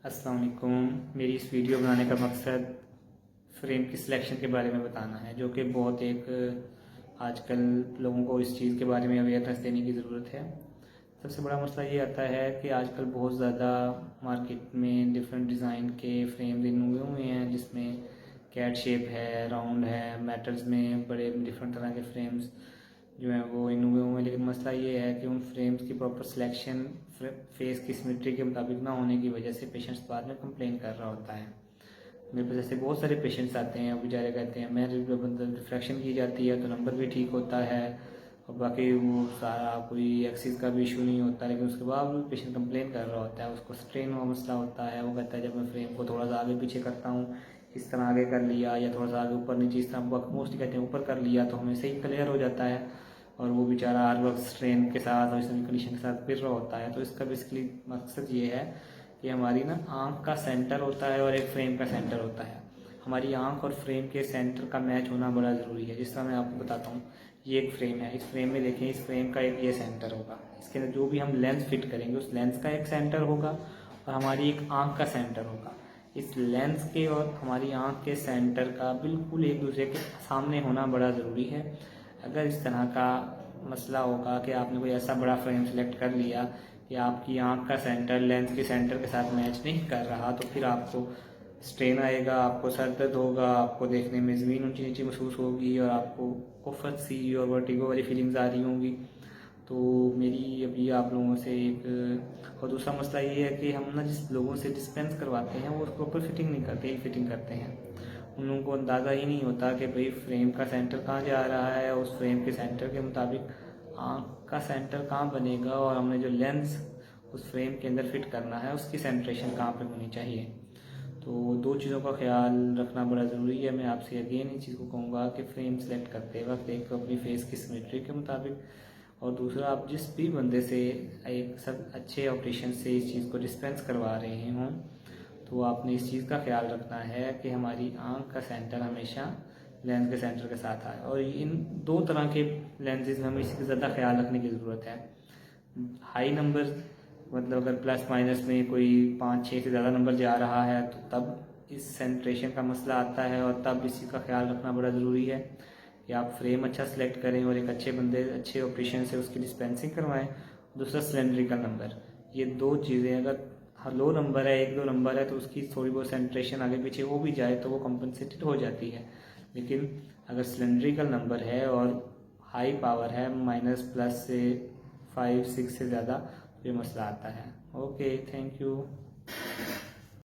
अस्सलाम वालेकुम। मेरी इस वीडियो बनाने का मकसद फ्रेम की सिलेक्शन के बारे में बताना है, जो कि बहुत एक आजकल लोगों को इस चीज़ के बारे में अवेयरनेस देने की ज़रूरत है। सबसे बड़ा मसला ये आता है कि आजकल बहुत ज़्यादा मार्केट में डिफरेंट डिज़ाइन के फ्रेम इन्वे हुए हैं, जिसमें कैट शेप है, राउंड है, मेटल्स में बड़े डिफरेंट तरह के फ्रेम्स जो हैं वो इन्वे हुए हैं। लेकिन मसला ये है कि उन फ्रेम्स की प्रॉपर सिलेक्शन फेस की सिमेट्री के मुताबिक ना होने की वजह से पेशेंट्स बाद में कंप्लेन कर रहा होता है। मेरे पास ऐसे बहुत सारे पेशेंट्स आते हैं, वो बेचारे कहते हैं मैं रिफ्रैक्शन की जाती है तो नंबर भी ठीक होता है और बाकी वो सारा कोई एक्सिस का भी इशू नहीं होता, लेकिन उसके बावजूद पेशेंट कंप्लेन कर रहा होता है, उसको स्ट्रेन का मसला होता है। वो कहता है जब मैं फ्रेम को थोड़ा सा आगे पीछे करता हूँ, इस तरह आगे कर लिया या थोड़ा सा आगे ऊपर नीचे, इस तरह मोस्टली कहते हैं ऊपर कर लिया तो हमें सही क्लियर हो जाता है, और वो बेचारा हर वक्त स्ट्रेन के साथ और इस कंडीशन के साथ फिर रहा होता है। तो इसका बेसिकली मकसद ये है कि हमारी ना आँख का सेंटर होता है और एक फ्रेम का सेंटर होता है। हमारी आँख और फ्रेम के सेंटर का मैच होना बड़ा ज़रूरी है। जिस तरह मैं आपको बताता हूँ, ये एक फ्रेम है, इस फ्रेम में देखें, इस फ्रेम का एक ये सेंटर होगा, इसके अंदर जो भी हम लेंस फिट करेंगे उस लेंस का एक सेंटर होगा और हमारी एक आँख का सेंटर होगा। इस लेंस के और हमारी आँख के सेंटर का बिल्कुल एक दूसरे के सामने होना बड़ा ज़रूरी है। अगर इस तरह का मसला होगा कि आपने कोई ऐसा बड़ा फ्रेम सेलेक्ट कर लिया कि आपकी आँख का सेंटर लेंस के सेंटर के साथ मैच नहीं कर रहा, तो फिर आपको स्ट्रेन आएगा, आपको सर दर्द होगा, आपको देखने में ज़मीन ऊंची नीची महसूस होगी और आपको उफ़त सी और वर्टिगो वाली फीलिंग्स आ रही होंगी। तो मेरी अभी आप लोगों से एक और दूसरा मसला ये है कि हम ना जिस लोगों से डिस्पेंस करवाते हैं वो प्रॉपर फिटिंग नहीं करते, इल फिटिंग करते हैं। उन लोगों को अंदाज़ा ही नहीं होता कि भाई फ्रेम का सेंटर कहाँ जा रहा है, उस फ्रेम के सेंटर के मुताबिक आँख का सेंटर कहाँ बनेगा और हमने जो लेंस उस फ्रेम के अंदर फिट करना है उसकी सेंट्रेशन कहाँ पे होनी चाहिए। तो दो चीज़ों का ख्याल रखना बड़ा ज़रूरी है। मैं आपसे अगेन इस चीज़ को कहूँगा कि फ्रेम सेलेक्ट करते वक्त एक अपनी फेस की सिमेट्री के मुताबिक, और दूसरा आप जिस भी बंदे से एक सब अच्छे ऑपरेशन से इस चीज़ को डिस्पेंस करवा रहे हों, तो आपने इस चीज़ का ख्याल रखना है कि हमारी आँख का सेंटर हमेशा लेंस के सेंटर के साथ आए। और इन दो तरह के लेंसेज में हमें इसकी ज़्यादा ख्याल रखने की ज़रूरत है। हाई नंबर मतलब अगर प्लस माइनस में कोई 5-6 से ज़्यादा नंबर जा रहा है तो तब इस सेंट्रेशन का मसला आता है, और तब इस चीज़ का ख्याल रखना बड़ा ज़रूरी है कि आप फ्रेम अच्छा सेलेक्ट करें और एक अच्छे बंदे अच्छे ऑपरेशन से उसकी डिस्पेंसिंग करवाएं। दूसरा सिलेंड्रिकल नंबर, ये दो चीज़ें अगर लो नंबर है, 1-2 नंबर है, तो उसकी थोड़ी बहुत सेंट्रेशन आगे पीछे हो भी जाए तो वो कंपनसेटेड हो जाती है। लेकिन अगर सिलेंड्रिकल नंबर है और हाई पावर है, माइनस प्लस से 5-6 से ज़्यादा, ये मसला आता है। Okay, thank you.